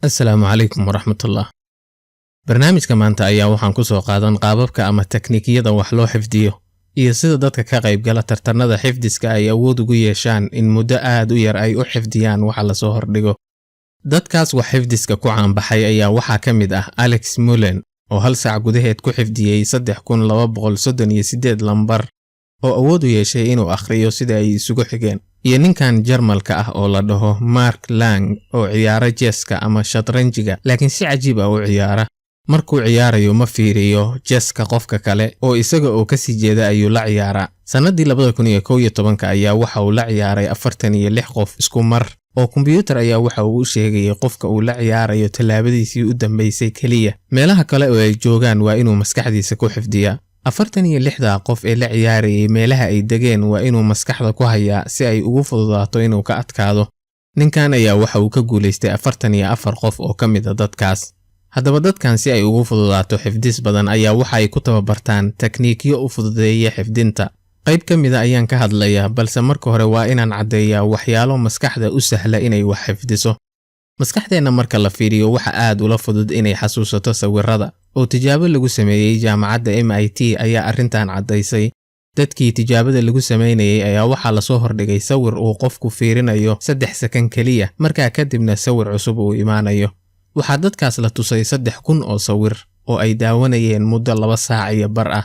Assalaamu calaykum waraxmatullah. Barnaamijka maanta ayaa waxaan ku soo qaadan qaababka ama tekniikiyada wax loo xifdiyo iyo sida dadka ka qayb gala tartanada xifdiska ay awood ugu yeeshaan in muddo aad u yar ay u xifdiyaan waxa la soo hordhigo. Dadkaas wax xifdiska ku caanbaxay ayaa waxaa ka mid ah Alex Mullen oo hal saac gudaheed ku xifdiyey 3238 lambar oo awood u yeeshay inuu akhriyo sida ay isugu xigeen. iyo ninkan Jarmalka ah oo la dhaho Mark Lang oo ciyaara chesska ama shatranjiga laakiin si cajiib ah u ciyaara. Markuu ciyaarayo ma fiiriyo chesska qofka kale oo isaga oo ka sii jeeda ayuu la ciyaaraa. Sanadii 2011 ayaa waxa uu la ciyaaray 46 qof isku mar oo kombiyuutar ayaa waxa uu u sheegay qofka uu la ciyaarayo tallaabadiisii u dambeysay kaliya. Meelaha kale oo ay joogaan waa inuu maskaxdiisa ku xifdiyaa. 46 qof ee la ciyaarayay meelaha ay degeen waa inuu maskaxda ku hayaa si ay ugu fududaato inuu ka adkaado. Ninkan ayaa waxa uu ka guuleystay 44 qof oo ka mid ah dadkaas. Haddaba dadkan si ay ugu fududaato xifdis badan ayaa waxa ay ku tababartaan tekniikyo u fududeeya xifdinta. Qayb ka mid ah ayaan ka hadlayaa balse marka hore waa inaan caddeeyaa waxyaalo maskaxda u sahla inay wax xifdiso. Maskaxdeena marka la fiiriyo waxa aad ula fudud inay xasuusato sawirrada oo tijaabo lagu sameeyay jaamacadda MIT ayaa arrintan caddaysay. Dadkii tijaabada lagu sameeyay ayaa waxa la soo hordhigay sawir uu qofku fiirinayo 3 sakan kaliya markaa kadibna sawir cusub uu imaanayo. Waxaa dadkaas la tusay 3000 oo sawir oo ay daawanayeen muddo 2 saac iyo bar ah.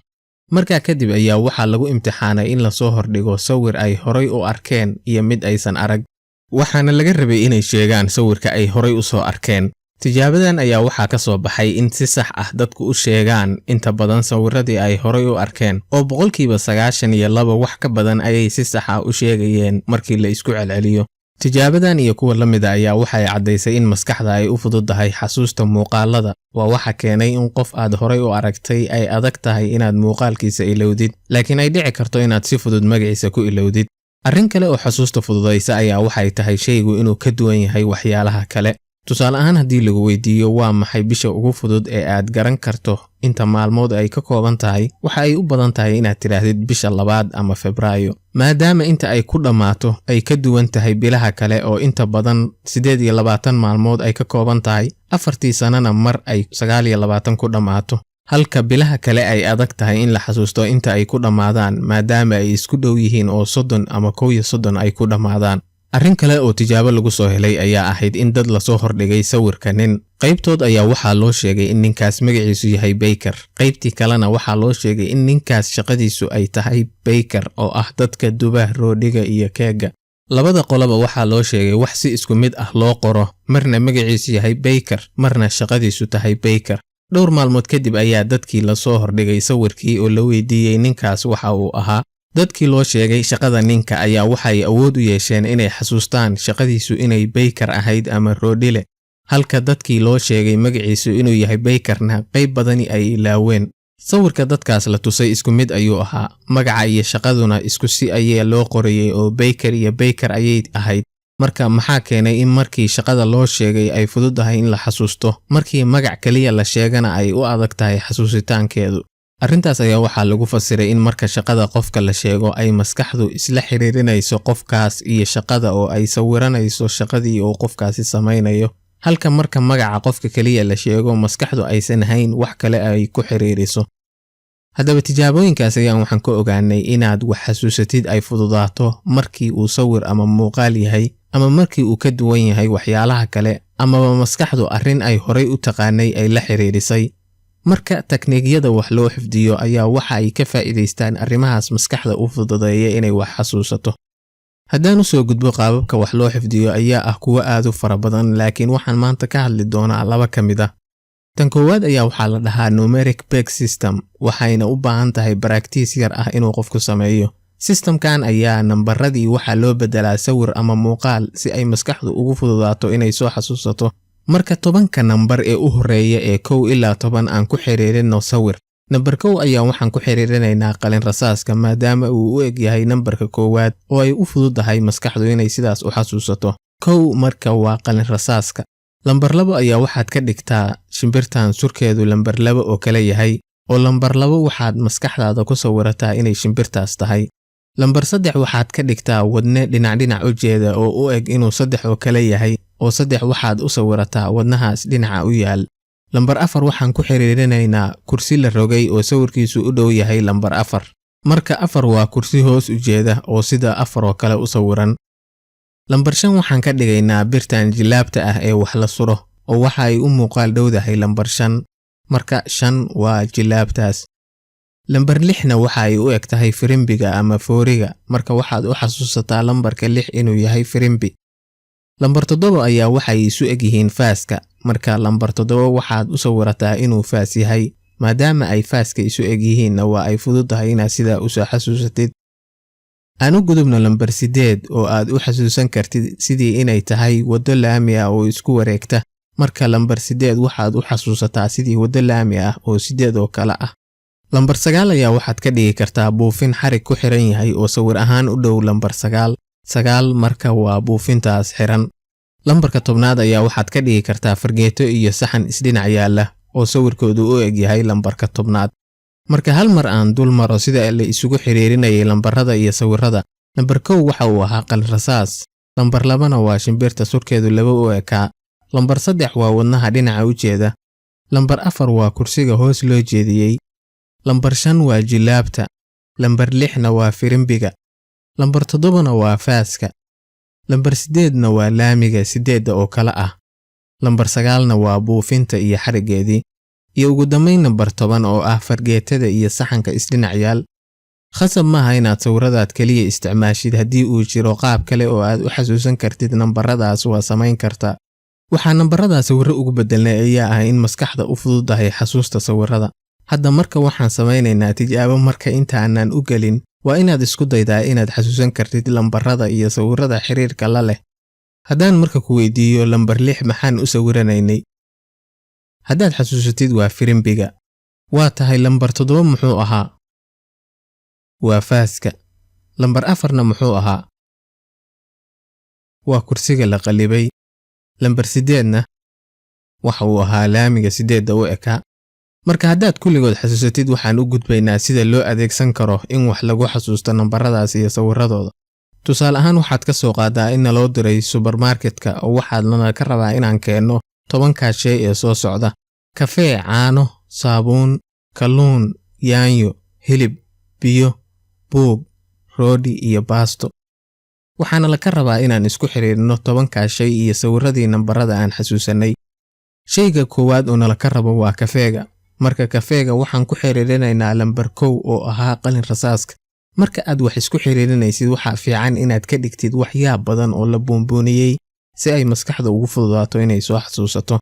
Markaa kadib ayaa waxa lagu imtixaanay in la soo hordhigo sawir ay horay u arkeen iyo mid aysan arag. Waxaana laga rabay inay sheegaan sawirka ay horay u soo arkeen. Tijaabadan ayaa waxaa ka soo baxay in si sax ah dadku u sheegaan inta badan sawirradii ay horay u arkeen oo 92% wax ka badan ayay si sax ah u sheegayeen markii la isku celceliyo. Tijaabadan iyo kuwa la mid ah ayaa waxay caddaysay in maskaxda ay u fududahay xasuusta muuqaalada. Waa waxa keenay in qof aad horay u aragtay ay adag tahay inaad muuqaalkiisa ilowdid, laakiin ay dhici karto inaad si fudud magaciisa ku ilowdid. Arrin kale oo xasuusta fududaysa ayaa waxay tahay shaygu inuu ka duwan yahay waxyaalaha kale. Tusaale ahaan haddii lagu weydiiyo waa maxay bisha ugu fudud ee aad garan karto inta maalmood ay ka kooban tahay, waxa ay u badan tahay inaad tiraahdid bisha 2 ama Febraayo. Maadaama inta ay ku dhamaato ay ka duwan tahay bilaha kale oo inta badan 28 maalmood ay ka kooban tahay, 4 sanana mar ay 29 ku dhamaato. Halka bilaha kale ay adag tahay in la xasuusto inta ay ku dhamaadaan maadaama ay isku dhow yihiin oo 30 ama 31 ay ku dhamaadaan. Arrin kale oo tijaabo lagu soo helay ayaa ahayd in dad la soo hordhigay sawirka nin. Qaybtood ayaa waxaa loo sheegay in ninkaas magaciisu yahay Baker. Qaybtii kalena waxaa loo sheegay in ninkaas shaqadiisu ay tahay Baker oo ah dadka duba roodhiga iyo keega. Labada qolaba waxaa loo sheegay wax si isku mid ah loo qoro, marna magaciisu yahay Baker, marna shaqadiisu tahay Baker. Dhowr maalmood kadib ayaa dadkii la soo hordhigay sawirkii oo la weydiiyay ninkaas waxa uu ahaa. Dadkii loo sheegay shaqada ninka ayaa waxay awood u yeesheen inay xasuustaan shaqadiisu inay Baker ahayd ama roodhile, halka dadkii loo sheegay magaciisu inuu yahay Bakerna qayb badani ay ilaaween. Sawirka dadkaas la tusay isku mid ayuu ahaa, magaca iyo shaqaduna isku si ayaa loo qorayay oo Baker iyo Baker ayay ahayd. Marka maxaa keenay in markii shaqada loo sheegay ay fududahay in la xasuusto, markii magac kaliya la sheegana ay u adag tahay xasuusitaankeedu? Arrintaas ayaa waxaa lagu fasiray in marka shaqada qofka la sheego ay maskaxdu isla xiriirinayso qofkaas iyo shaqada oo ay sawiranayso shaqadii uu qofkaasi samaynayo, halka marka magaca qofka kaliya la sheego maskaxdu aysan hayn wax kale ay ku xiriiriso. Haddaba tijaabooyinkaas ayaan waxaan ka ogaanay inaad wax xasuusatid ay fududaato markii uu sawir ama muuqaal yahay, ama markii uu ka duwan yahay waxyaalaha kale, ama maskaxdu arrin ay horay u taqaanay ay la xiriirisay. Marka tekniikiyada wax loo xifdiyo ayaa waxa ay ka faa'iideystaan arrimahaas maskaxda u fududeeya inay wax xasuusato. Haddaan u soo gudbo qaababka wax loo xifdiyo ayaa ah kuwa aad u fara badan, laakiin waxaan maanta ka hadli doonaa 2 ka mid ah. Tan koowaad ayaa waxaa la dhahaa numeric peg system, waxayna u baahan tahay practice yar ah inuu qofku sameeyo. Systemkan ayaa nambaradii waxa loo bedelaa sawir ama muuqaal si ay maskaxdu ugu fududaato inay soo xasuusato. Marka 10ka nambar ee u horeeya ee 1 ilaa 10 aan ku xiriirino sawir. Nambar 1 ayaa waxaan ku xiriirinaynaa qalin rasaaska maadaama uu u eg yahay nambarka koowaad oo ay u fududahay maskaxdu inay sidaas u xasuusato. 1 marka waa qalin rasaaska. Lambar 2 ayaa waxaad ka dhigtaa shimbirtan surkeedu lambar 2 oo kale yahay, oo lambar 2 waxaad maskaxdaada ku sawirataa inay shimbirtaas tahay. Lambar 3 waxaad ka dhigtaa wadne dhinac u jeeda oo u eg inuu 3 oo kale yahay. oo 3 waxaad u sawirataa wadnahaas dhinaca u yaal. Lambar 4 waxaan ku xiriirinaynaa kursi la rogay oo sawirkiisu u dhow yahay lambar 4. Marka 4 waa kursi hoos u jeeda oo sida 4 oo kale u sawiran. Lambar 5 waxaan ka dhigaynaa birtan jilaabta ah ee wax la suro oo waxa ay u muuqaal dhowdahay lambar 5. Marka 5 waa jilaabtaas. Lambar 6na waxa ay u egtahay firimbiga ama fooriga, marka waxaad u xasuusataa lambarka 6 inuu yahay firimbi. Lambar 7 ayaa waxay isu eg yihiin faaska, marka lambar 7 waxaad u sawirataa inuu faas yahay, maadaama ay faaska isu eg yihiinna waa ay fududahay inaad sidaa u soo xasuusatid. Aan u gudubno lambar 8 oo aad u xasuusan kartid sidii inay tahay waddo laami ah oo isku wareegta, marka lambar 8 waxaad u xasuusataa sidii waddo laami ah oo 8 oo kale ah. Lambar 9 ayaa waxaad ka dhigi kartaa buufin xarig ku xiran yahay oo sawir ahaan u dhow lambar 9. 9 marka waa buufintaas xiran. Lambarka 10aad ayaa waxaad ka dhigi kartaa fargeeto iyo saxan isdhinac yaala oo sawirkoodu u eg yahay lambarka 10aad. Marka hal mar aan dul maro sida la isugu xiriirinayay lambarada iyo sawirada. Lambar 1 waxa uu ahaa qalin rasaas. Lambar 2na waa shimbirta surkeedu 2 u ekaa. Lambar 3 waa wadnaha dhinaca u jeeda. Lambar 4 waa kursiga hoos loo jeediyay. Lambar 5 waa jilaabta. Lambar 6na waa firimbiga. Lambar 7na waa faaska. Lambar 8na waa laamiga 8 oo kala ah. Lambar 9na waa buufinta iyo xarigeedii. Iyo ugu dambeyn lambar 10 oo ah fargeetada iyo saxanka isdhinac yaal. Khasab maaha inaad sawiradaad kaliya isticmaashid, haddii uu jiro qaab kale oo aad u xasuusan kartid nambaradaas waa samayn kartaa. Waxaa nambarada sawirro ugu bedelnay ayaa ah in maskaxda u fududahay xasuusta sawirada. Hadda marka waxaan samaynaynaa tijaabo marka intaanan u gelin, waa inaad isku daydaa inaad xasuusan kartid lambarada iyo sawirada xiriirka la leh. Haddaan marka ku weydiiyo lambar 6 maxaan u sawiranaynay? Haddaad xasuusatid waa firimbiga. Waa tahay lambar 7 muxuu ahaa? Waa faaska. Lambar 4na muxuu ahaa? Waa kursiga la qalibay. Lambar 8na waxa uu ahaa laamiga 8 u ekaa. Marka haddaad kulligood xasuusatid waxaan u gudbaynaa sida loo adeegsan karo in wax lagu xasuusto nambaradaas iyo sawiradooda. Tusaale ahaan waxaad ka soo qaadaa in loo diray supermarketka oo waxaad lana ka rabaa inaan keenno 10 shay ee soo socda: kafee, caano, saabuun, kalluun, yaanyo, hilib, biyo, buug, roodhi iyo baasto. Waxaana la ka rabaa inaan isku xiriirino 10 shay iyo sawiradii nambarada aan xasuusanay. Shayga koowaad oo nala ka rabo waa kafeega. Marka kafeega waxaan ku xiriirinaynaa lambar 1 oo ahaa qalin rasaaska. Marka aad wax isku xiriirinaysid waxa fiican inaad ka dhigtid waxyaabo badan oo la buunbuuniyay si ay maskaxda ugu fududaato inay soo xasuusato.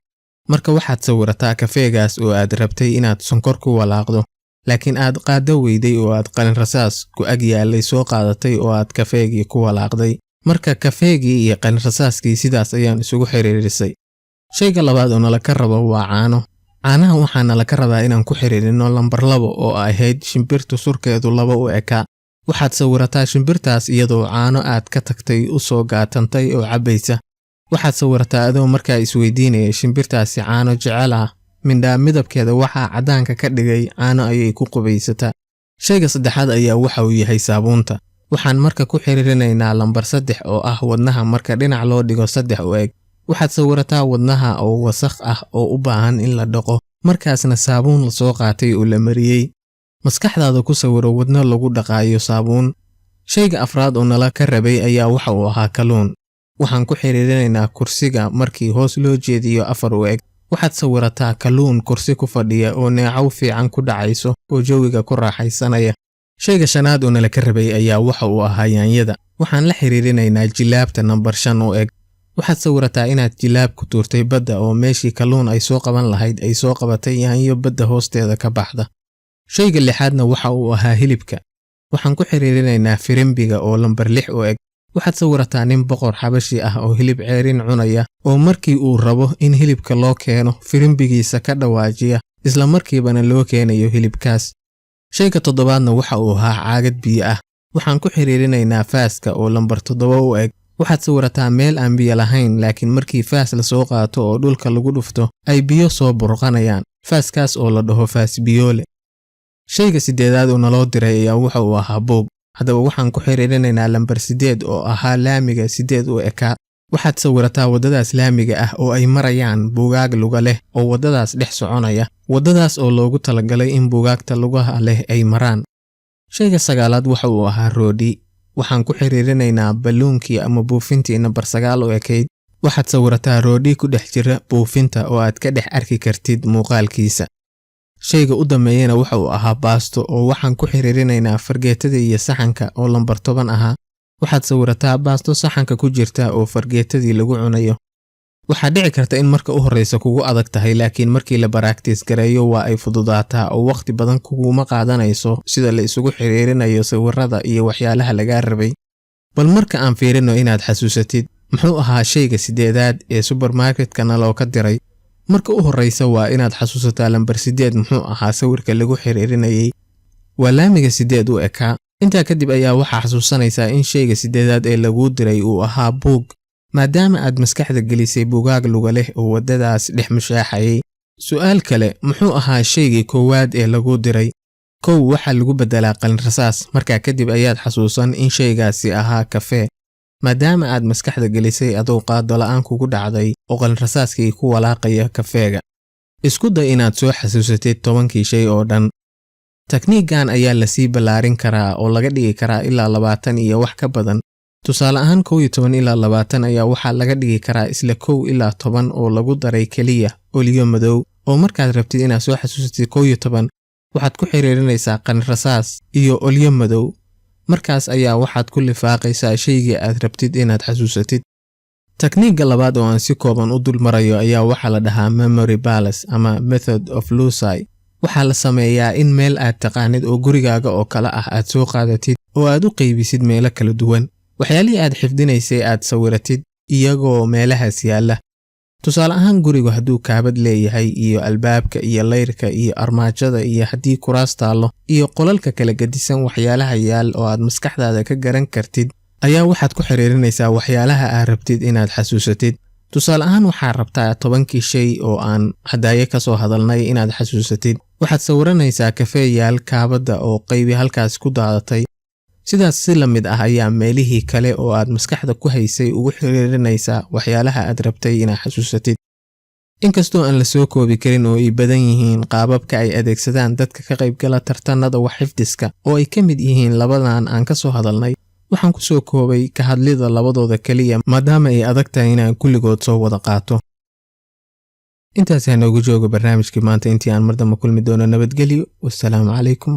Marka waxaad sawirataa kafeegaas oo aad rabtay inaad sonkor ku walaaqdo, laakiin aad qaado weyday oo aad qalin rasaas ku ag yaalay soo qaadatay oo aad kafeegii ku walaaqday. Marka kafeegii iyo qalin rasaaskii sidaas ayaan isugu xiriirisay. Shayga labaad oo nala ka rabo waa caano. Caanaha waxaana la ka rabaa inaan ku xiriirino lambar 2 oo ahayd shimbirtu surkeedu 2 u ekaa. Waxaad sawirataa shimbirtaas iyadoo caano aad ka tagtay u soo gaatantay oo cabaysa. Waxaad sawirataa adoo markaa isweydiinaya shimbirtaasi caano jecel ah, mindhaa midabkeeda waxaa cadaanka ka dhigay caano ayay ku qubaysataa. Shayga saddexaad ayaa waxa uu yahay saabuunta. Waxaan marka ku xiriirinaynaa lambar 3 oo ah wadnaha marka dhinac loo dhigo 3 u eg. Waxaad sawirataa wadnaha oo wasakh ah oo u baahan in la dhaqo, markaasna saabuun la soo qaatay oo la mariyay. Maskaxdaada ku sawiro wadna lagu dhaqaayo saabuun. Shayga afraad oo nala ka rabay ayaa waxa uu ahaa kalluun. Waxaan ku xiriirinaynaa kursiga markii hoos loo jeediyo 4 u eg. Waxaad sawirataa kalluun kursi ku fadhiya oo neecaw fiican ku dhacayso oo jawiga ku raaxaysanaya. Shayga shanaad oo nala ka rabay ayaa waxa uu ahaa yaanyada. Waxaan la xiriirinaynaa jilaabta nambar 5 u eg. Waxaad sawirataa inaad jilaab ku tuurtay badda oo meeshii kalluun ay soo qaban lahayd ay soo qabatay yaanyo badda hoosteeda ka baxda. Shayga lixaadna waxa uu ahaa hilibka. Waxaan ku xiriirinaynaa firimbiga oo lambar 6 u eg. Waxaad sawirataa nin boqor xabashi ah oo hilib ceerin cunaya oo markii uu rabo in hilibka loo keeno firimbigiisa ka dhawaajiya isla markiibana loo keenayo hilibkaas. Shayga toddobaadna waxa uu ahaa caagad biyo ah. Waxaan ku xiriirinaynaa faaska oo lambar 7 u eg. Waxaad sawirataa meel aan biyo lahayn laakiin markii faas la soo qaato oo dhulka lagu dhufto ay biyo soo burqanayaan. Faaskaas oo la dhaho faas biyoole. Shayga 8aad oo naloo diray ayaa waxa uu ahaa buug. Haddaba waxaan ku xiriirinaynaa lambar 8 oo ahaa laamiga 8 u ekaa. waxaad sawirataa waddadaas laamiga ah oo ay marayaan buugaag luga leh oo waddadaas dhex soconaya, waddadaas oo loogu talagalay in buugaagta lugaha leh ay maraan. Shayga sagaalaad waxa uu ahaa roodhi. Waxaan ku xiriirinaynaa balluunkii ama buufintii number 9 oo ekayd. Waxaad sawirataa roodhi ku dhex jira buufinta oo aad ka dhex arki kartid muuqaalkiisa. Shayga u dambeeyana waxa uu ahaa baasto oo waxaan ku xiriirinaynaa fargeetada iyo saxanka oo lambar 10 ahaa. Waxaad sawirataa baasto saxanka ku jirta oo fargeetadii lagu cunayo. Waxaa dhici karta in marka u horeysa kugu adag tahay, laakiin markii la practice gareeyo waa ay fududaataa oo waqti badan kuguma qaadanayso sida la isugu xiriirinayo sawirada iyo waxyaalaha laga rabay. Bal marka aan fiirino inaad xasuusatid, muxuu ahaa shayga 8aad ee supermarket-kana loo ka diray? Marka u horeysa waa inaad xasuusataa lambar 8 muxuu ahaa sawirka lagu xiriirinayay. Waa laamiga 8 u ekaa. Intaa kadib ayaa waxaa xasuusanaysaa in shayga 8aad ee lagu diray uu ahaa buug, maadaama aad maskaxda gelisay buugaag luga leh oo waddadaas dhex mushaaxayay. Su'aal kale, muxuu ahaa shaygii 1aad ee lagu diray? Waxaa lagu bedelaa qalin rasaas. Markaa kadib ayaad xasuusan in shaygaasi ahaa kafee, maadaama aad maskaxda gelisay adoo qaado la'aan kugu dhacday oo qalin rasaaskii ku walaaqaya kafeega. Isku day inaad soo xasuusatid 10kii shay oo dhan. Tekniigan ayaa la sii ballaarin karaa oo laga dhigi karaa ilaa 20 iyo wax ka badan. Tusaale ahaan 11 ilaa 20 ayaa waxaa laga dhigi karaa isla 1 ilaa 10 oo lagu daray kaliya oliyo madow. Oo markaad rabtid inaad soo xasuusatid 11, waxaad ku xiriirinaysaa qalin rasaas iyo oliyo madow. Markaas ayaa waxaad ku lifaaqaysaa shaygii aad rabtid inaad xasuusatid. Tekniiga labaad oo aan si kooban u dul marayo ayaa waxaa la dhahaa memory palace ama method of loci. Waxaa la sameeyaa in meel aad taqaanid oo gurigaaga oo kala ah aad soo qaadatid oo aad u qaybisid meelo kala duwan. Waxyaalihii aad xifdinaysay aad sawiratid iyagoo meelahaas yaala. Tusaale ahaan gurigu hadduu kaabad leeyahay iyo albaabka iyo layrka iyo armaajada iyo haddii kuraas taalo iyo qolalka kala gedisan waxyaalaha yaal oo aad maskaxdaada ka garan kartid, ayaa waxaad ku xiriirinaysaa waxyaalaha aad rabtid inaad xasuusatid. Tusaale ahaan waxaa rabtaa 10kii shay oo aan hadaaye ka soo hadalnay inaad xasuusatid. Waxaad sawiranaysaa kafee yaal kaabada oo qaybi halkaas ku daadatay. Sidaas si la mid ah ayaa meelihii kale oo aad maskaxda ku haysay ugu xiriirinaysaa waxyaalaha aad rabtay inaad xasuusatid. Inkastoo aan la soo koobi karin oo ay badan yihiin qaababka ay adeegsadaan dadka ka qaybgala tartanada wax xifdiska oo ay ka mid yihiin labadan aan ka soo hadalnay, waxaan ku soo koobay ka hadlida labadooda kaliya maadaama ay adag tahay inaan kulligood soo wada qaato. intaas ayaa noogu jooga barnaamijkii maanta. Intii aan mar dambe kulmi doono, nabadgelyo. Wassalaamu calaykum.